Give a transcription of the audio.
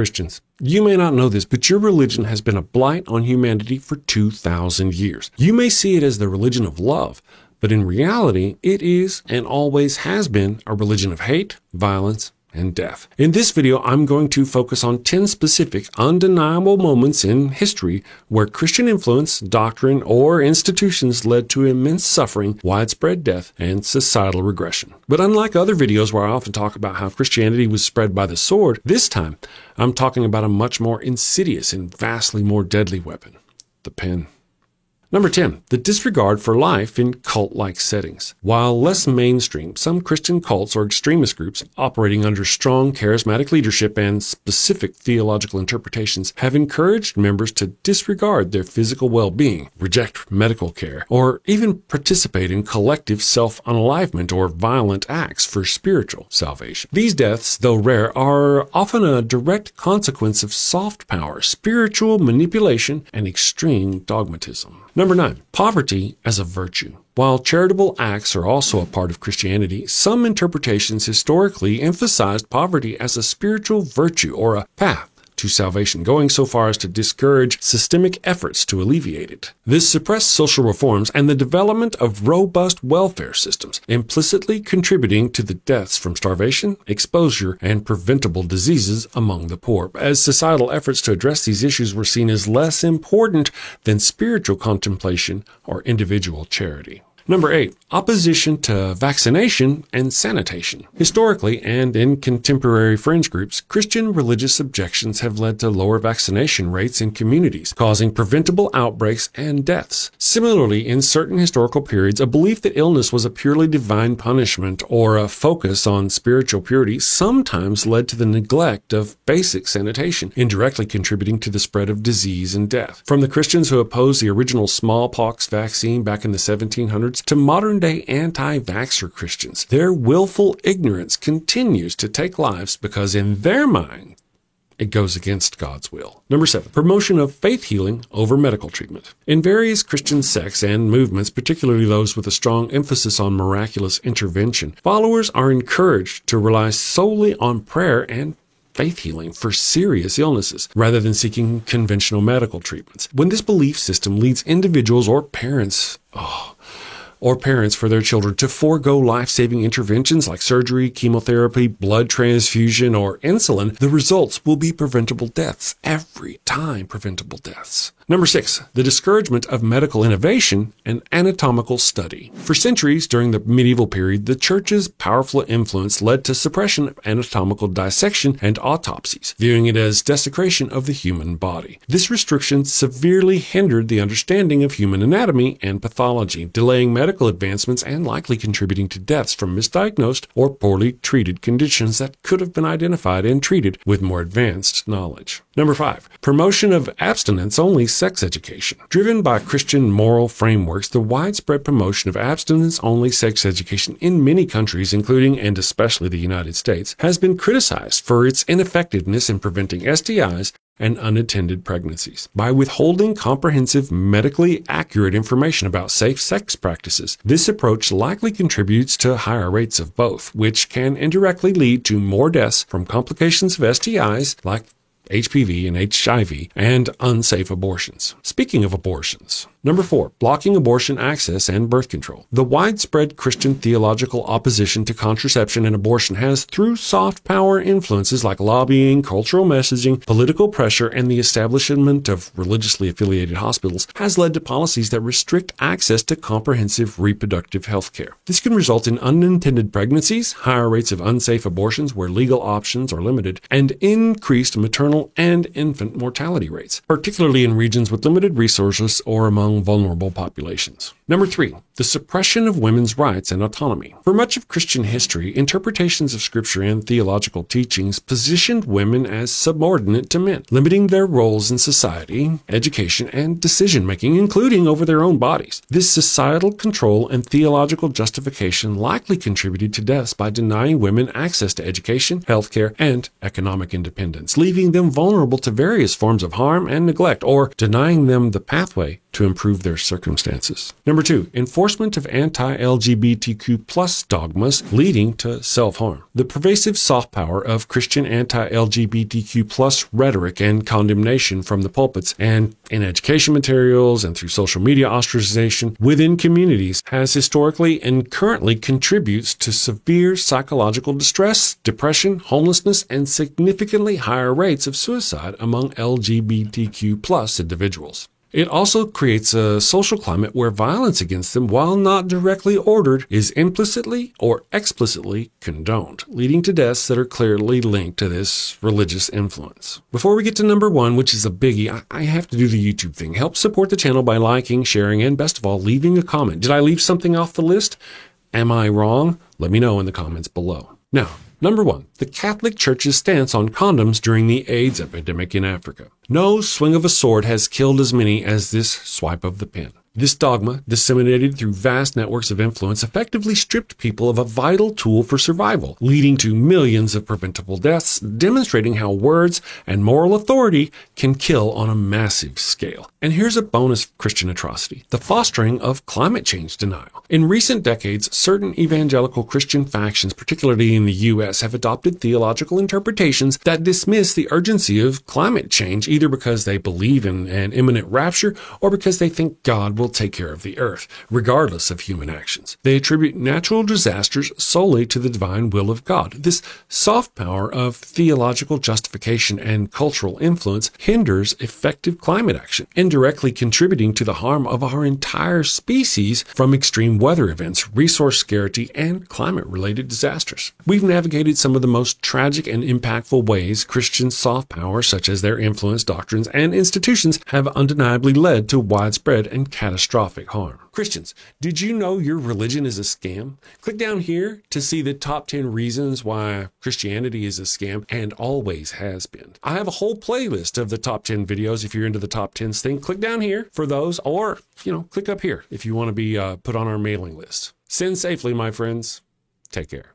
Christians, you may not know this, but your religion has been a blight on humanity for 2,000 years. You may see it as the religion of love, but in reality, it is and always has been a religion of hate, violence, and death. In this video, I'm going to focus on 10 specific, undeniable moments in history where Christian influence, doctrine, or institutions led to immense suffering, widespread death, and societal regression. But unlike other videos where I often talk about how Christianity was spread by the sword, this time I'm talking about a much more insidious and vastly more deadly weapon, the pen. Number 10, the disregard for life in cult-like settings. While less mainstream, some Christian cults or extremist groups operating under strong charismatic leadership and specific theological interpretations have encouraged members to disregard their physical well-being, reject medical care, or even participate in collective self-unalivement or violent acts for spiritual salvation. These deaths, though rare, are often a direct consequence of soft power, spiritual manipulation, and extreme dogmatism. Number 9, poverty as a virtue. While charitable acts are also a part of Christianity, some interpretations historically emphasized poverty as a spiritual virtue or a path to salvation, going so far as to discourage systemic efforts to alleviate it. This suppressed social reforms and the development of robust welfare systems, implicitly contributing to the deaths from starvation, exposure, and preventable diseases among the poor, as societal efforts to address these issues were seen as less important than spiritual contemplation or individual charity. Number 8, opposition to vaccination and sanitation. Historically and in contemporary fringe groups, Christian religious objections have led to lower vaccination rates in communities, causing preventable outbreaks and deaths. Similarly, in certain historical periods, a belief that illness was a purely divine punishment or a focus on spiritual purity sometimes led to the neglect of basic sanitation, indirectly contributing to the spread of disease and death. From the Christians who opposed the original smallpox vaccine back in the 1700s to modern-day anti-vaxxer Christians, their willful ignorance continues to take lives because in their mind, it goes against God's will. Number 7, promotion of faith healing over medical treatment. In various Christian sects and movements, particularly those with a strong emphasis on miraculous intervention, followers are encouraged to rely solely on prayer and faith healing for serious illnesses, rather than seeking conventional medical treatments. When this belief system leads individuals or parents for their children to forego life-saving interventions like surgery, chemotherapy, blood transfusion, or insulin, the results will be preventable deaths. Every time preventable deaths. Number 6, the discouragement of medical innovation and anatomical study. For centuries during the medieval period, the church's powerful influence led to suppression of anatomical dissection and autopsies, viewing it as desecration of the human body. This restriction severely hindered the understanding of human anatomy and pathology, delaying medical advancements and likely contributing to deaths from misdiagnosed or poorly treated conditions that could have been identified and treated with more advanced knowledge. Number 5, promotion of abstinence-only sex education. Driven by Christian moral frameworks, the widespread promotion of abstinence-only sex education in many countries, including and especially the United States, has been criticized for its ineffectiveness in preventing STIs and unattended pregnancies. By withholding comprehensive, medically accurate information about safe sex practices, this approach likely contributes to higher rates of both, which can indirectly lead to more deaths from complications of STIs like HPV and HIV, and unsafe abortions. Speaking of abortions, number 4, blocking abortion access and birth control. The widespread Christian theological opposition to contraception and abortion has, through soft power influences like lobbying, cultural messaging, political pressure, and the establishment of religiously affiliated hospitals, has led to policies that restrict access to comprehensive reproductive health care. This can result in unintended pregnancies, higher rates of unsafe abortions where legal options are limited, and increased maternal and infant mortality rates, particularly in regions with limited resources or among vulnerable populations. Number 3, the suppression of women's rights and autonomy. For much of Christian history, interpretations of Scripture and theological teachings positioned women as subordinate to men, limiting their roles in society, education, and decision-making, including over their own bodies. This societal control and theological justification likely contributed to deaths by denying women access to education, healthcare, and economic independence, leaving them vulnerable to various forms of harm and neglect, or denying them the pathway to improve their circumstances. Number 2, enforcement of anti-LGBTQ plus dogmas leading to self-harm. The pervasive soft power of Christian anti-LGBTQ plus rhetoric and condemnation from the pulpits and in education materials and through social media ostracization within communities has historically and currently contributes to severe psychological distress, depression, homelessness, and significantly higher rates of suicide among LGBTQ plus individuals. It also creates a social climate where violence against them, while not directly ordered, is implicitly or explicitly condoned, leading to deaths that are clearly linked to this religious influence. Before we get to number 1, which is a biggie, I have to do the YouTube thing. Help support the channel by liking, sharing, and best of all, leaving a comment. Did I leave something off the list? Am I wrong? Let me know in the comments below. Now, number 1, the Catholic Church's stance on condoms during the AIDS epidemic in Africa. No swing of a sword has killed as many as this swipe of the pen. This dogma, disseminated through vast networks of influence, effectively stripped people of a vital tool for survival, leading to millions of preventable deaths, demonstrating how words and moral authority can kill on a massive scale. And here's a bonus Christian atrocity: the fostering of climate change denial. In recent decades, certain evangelical Christian factions, particularly in the U.S., have adopted theological interpretations that dismiss the urgency of climate change, either because they believe in an imminent rapture or because they think God will take care of the earth, regardless of human actions. They attribute natural disasters solely to the divine will of God. This soft power of theological justification and cultural influence hinders effective climate action, indirectly contributing to the harm of our entire species from extreme weather events, resource scarcity, and climate-related disasters. We've navigated some of the most tragic and impactful ways Christian soft power, such as their influence, doctrines, and institutions, have undeniably led to widespread and catastrophic harm. Christians, did you know your religion is a scam? Click down here to see the top 10 reasons why Christianity is a scam and always has been. I have a whole playlist of the top 10 videos if you're into the top 10s thing. Click down here for those, or, click up here if you want to be put on our mailing list. Send safely, my friends. Take care.